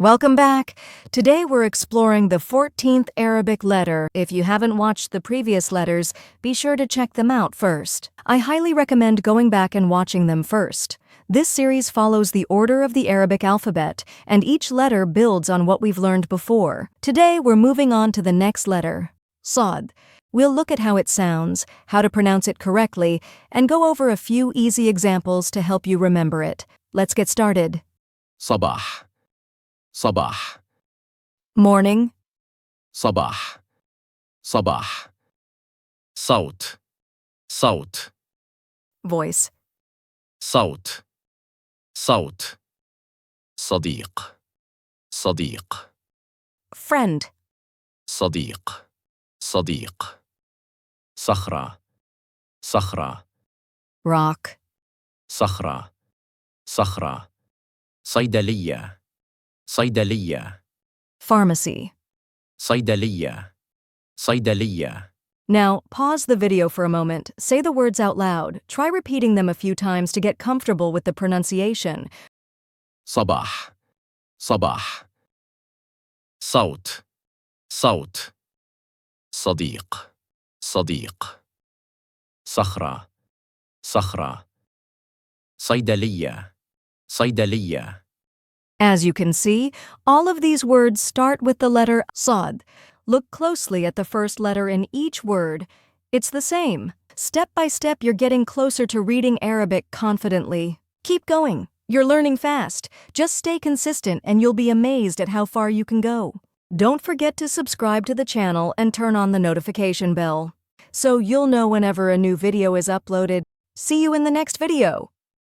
Welcome back. Today we're exploring the 14th Arabic letter. If you haven't watched the previous letters, be sure to check them out first. I highly recommend going back and watching them first. This series follows the order of the Arabic alphabet, and each letter builds on what we've learned before. Today we're moving on to the next letter, SAAD. We'll look at how it sounds, how to pronounce it correctly, and go over a few easy examples to help you remember it. Let's get started. صباح صباح Morning, صباح صباح صوت صوت voice, صوت صوت صديق صديق friend, صديق صديق صخرة صخرة rock, صخرة صخرة صيدلية صيدلية pharmacy. صيدلية صيدلية Now, pause the video for a moment, say the words out loud, try repeating them a few times to get comfortable with the pronunciation. صباح صباح صوت صوت صديق صديق صخرة صخرة صيدلية صيدلية As you can see, all of these words start with the letter SAAD. Look closely at the first letter in each word. It's the same. Step by step, you're getting closer to reading Arabic confidently. Keep going. You're learning fast. Just stay consistent and you'll be amazed at how far you can go. Don't forget to subscribe to the channel and turn on the notification bell, so you'll know whenever a new video is uploaded. See you in the next video.